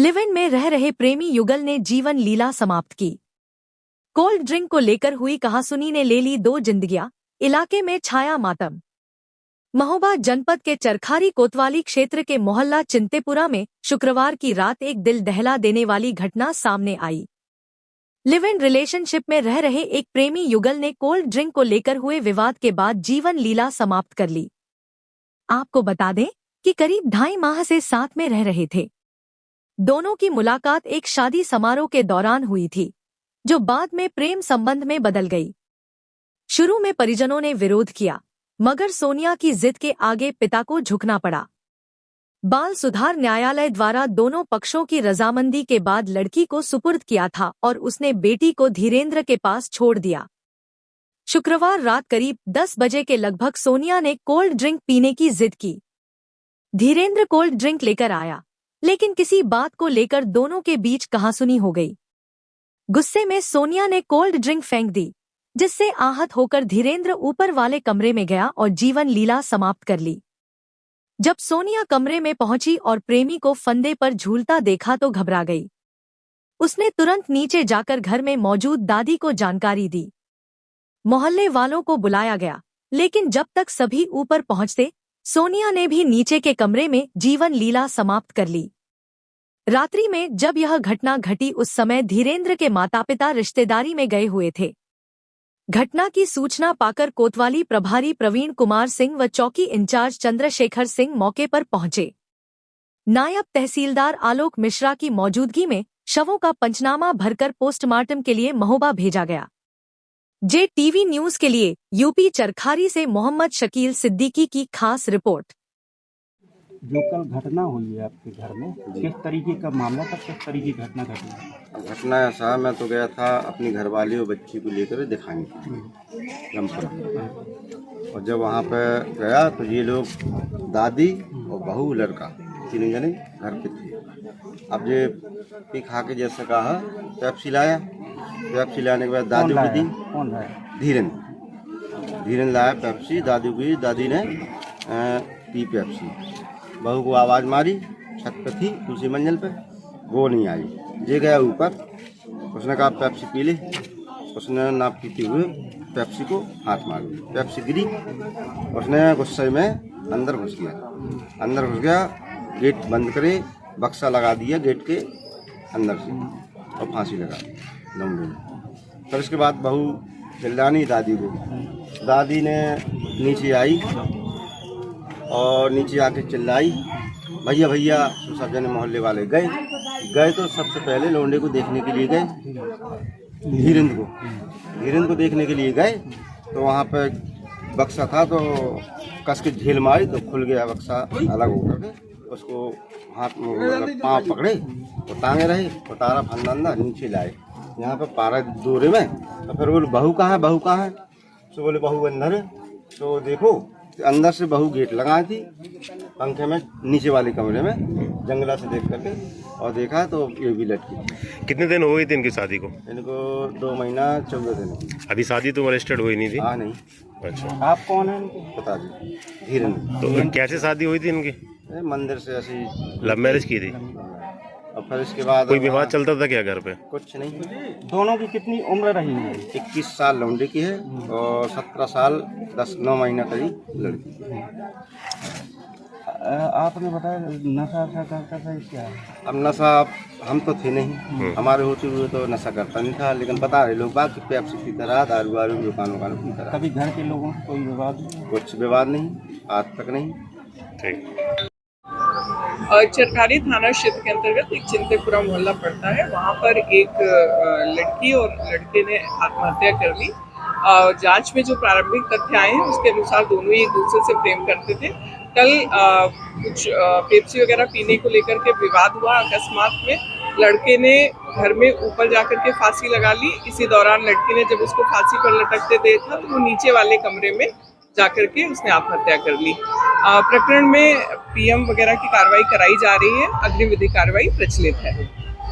Live in में रह रहे प्रेमी युगल ने जीवन लीला समाप्त की। कोल्ड ड्रिंक को लेकर हुई कहासुनी ने ले ली 2 जिंदगियां, इलाके में छाया मातम। महोबा जनपद के चरखारी कोतवाली क्षेत्र के मोहल्ला चिंतेपुरा में शुक्रवार की रात एक दिल दहला देने वाली घटना सामने आई। लिव इन रिलेशनशिप में रह रहे एक प्रेमी युगल ने कोल्ड ड्रिंक को लेकर हुए विवाद के बाद जीवन लीला समाप्त कर ली। आपको बता दें कि करीब 2.5 माह से साथ में रह रहे थे। दोनों की मुलाकात एक शादी समारोह के दौरान हुई थी, जो बाद में प्रेम संबंध में बदल गई। शुरू में परिजनों ने विरोध किया, मगर सोनिया की जिद के आगे पिता को झुकना पड़ा। बाल सुधार न्यायालय द्वारा दोनों पक्षों की रजामंदी के बाद लड़की को सुपुर्द किया था और उसने बेटी को धीरेंद्र के पास छोड़ दिया। शुक्रवार रात करीब 10 बजे के लगभग सोनिया ने कोल्ड ड्रिंक पीने की जिद की। धीरेंद्र कोल्ड ड्रिंक लेकर आया, लेकिन किसी बात को लेकर दोनों के बीच कहासुनी हो गई। गुस्से में सोनिया ने कोल्ड ड्रिंक फेंक दी, जिससे आहत होकर धीरेंद्र ऊपर वाले कमरे में गया और जीवन लीला समाप्त कर ली। जब सोनिया कमरे में पहुंची और प्रेमी को फंदे पर झूलता देखा तो घबरा गई। उसने तुरंत नीचे जाकर घर में मौजूद दादी को जानकारी दी। मोहल्ले वालों को बुलाया गया, लेकिन जब तक सभी ऊपर पहुंचते, सोनिया ने भी नीचे के कमरे में जीवन लीला समाप्त कर ली। रात्रि में जब यह घटना घटी उस समय धीरेंद्र के माता-पिता रिश्तेदारी में गए हुए थे। घटना की सूचना पाकर कोतवाली प्रभारी प्रवीण कुमार सिंह व चौकी इंचार्ज चंद्रशेखर सिंह मौके पर पहुंचे। नायब तहसीलदार आलोक मिश्रा की मौजूदगी में शवों का पंचनामा भरकर पोस्टमार्टम के लिए महोबा भेजा गया। JTV न्यूज के लिए यूपी चरखारी से मोहम्मद शकील सिद्दीकी की खास रिपोर्ट। जो कल घटना हुई है आपके घर में, किस तरीके का मामला था, किस तरीके की घटना घटी? घटना ऐसा, मैं तो गया था अपनी घरवाली और बच्ची को लेकर दिखाने रामपुरा, और जब वहाँ पे गया तो ये लोग दादी और बहू लड़का तीनों जने घर पे थे। अब ये पी खा के जैसे कहा पेप्सी लाया, पेप्सी लाने के बाद दादी को दी। कौन लाया? धीरेन लाया पेप्सी, दादी को दी। दादी ने पी पेप्सी। बहू को आवाज़ मारी, छत पे थी दूसरी मंजिल पे, वो नहीं आई। ये गया ऊपर, उसने कहा पेप्सी पी ले। उसने ना पीते हुए पेप्सी को हाथ मार दिया, पेप्सी गिरी। उसने गुस्से में अंदर घुस गया। गेट बंद करे, बक्सा लगा दिया गेट के अंदर से और फांसी लगा दी लंबे में। फिर उसके बाद बहू चिल्लानी दादी को, दादी ने नीचे आई और नीचे आके चिल्लाई, भैया भैया। तो सब जने मोहल्ले वाले गए तो सबसे पहले लौंडे को देखने के लिए गए, धीरेंद्र को देखने के लिए गए। तो वहाँ पे बक्सा था तो कस के झेल मारी तो खुल गया बक्सा, अलग होकर के उसको हाथ में पाँव पकड़े तो टांगे रहे, उतारा फंदा नीचे लाए यहाँ पे पारा दोरे में। तो फिर बोले बहू कहाँ है? तो बोले बहू अंदर है। तो देखो अंदर से बहू गेट लगाई थी पंखे में, नीचे वाले कमरे में जंगला से देख करके, और देखा तो ये भी लटकी। कितने दिन हो गए थे इनकी शादी को? इनको 2 महीना 14 दिन। अभी शादी तो रजिस्टर्ड हुई नहीं थी? हाँ नहीं। अच्छा, आप कौन है इनके? बता दी धीरेंद्र। तो कैसे शादी हुई थी इनकी? मंदिर से ऐसी लव मैरिज की थी? और फिर इसके बाद कोई विवाद चलता था क्या घर पे? कुछ नहीं। दोनों की कितनी उम्र रही है? 21 साल लौंडे की है और 17 साल 9 महीना करीब लड़की। आपने बताया नशा करता था, क्या है? अब नशा हम तो थे नहीं, हमारे होते हुए तो नशा करता नहीं था, लेकिन बता रहे लोग बात कि पेप्सी पीता रहा, दारू वारू दुकान पीता रहा। कभी घर के लोगों से कोई विवाद? कुछ विवाद नहीं, आज तक नहीं। ठीक। चरखारी थाना क्षेत्र के अंतर्गत एक चिंतेपुरा मोहल्ला पड़ता है। वहाँ पर एक लड़की और लड़के ने आत्महत्या कर ली। जांच में जो प्रारंभिक तथ्य आए हैं उसके अनुसार दोनों ही एक दूसरे से प्रेम करते थे। कल कुछ पेप्सी वगैरह पीने को लेकर के विवाद हुआ। अकस्मात में लड़के ने घर में ऊपर जाकर के फांसी लगा ली। इसी दौरान लड़की ने जब उसको फांसी पर लटकते देखा तो वो नीचे वाले कमरे में जाकर के उसने आत्महत्या कर ली। प्रकरण में PM वगैरह की कार्रवाई कराई जा रही है। अग्रिम विधि कार्रवाई प्रचलित है।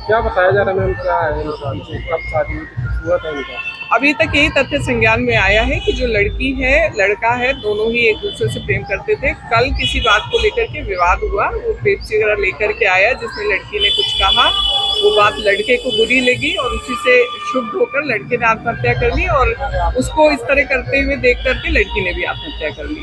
क्या बताया जा रहा है मैम, क्या है कब शादी हुआ था इनका? अभी तक यही तथ्य संज्ञान में आया है कि जो लड़की है लड़का है दोनों ही एक दूसरे से प्रेम करते थे। कल किसी बात को लेकर के विवाद हुआ, वो पेप्सी वगैरह लेकर के आया जिसमें लड़की ने कुछ कहा, वो बात लड़के को बुरी लगी और उसी से क्षुब्ध होकर लड़के ने आत्महत्या कर ली और उसको इस तरह करते हुए देख करके लड़की ने भी आत्महत्या कर ली।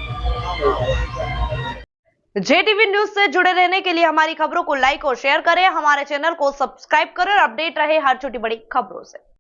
JTV न्यूज से जुड़े रहने के लिए हमारी खबरों को लाइक और शेयर करें, हमारे चैनल को सब्सक्राइब करें और अपडेट रहे हर छोटी बड़ी खबरों से।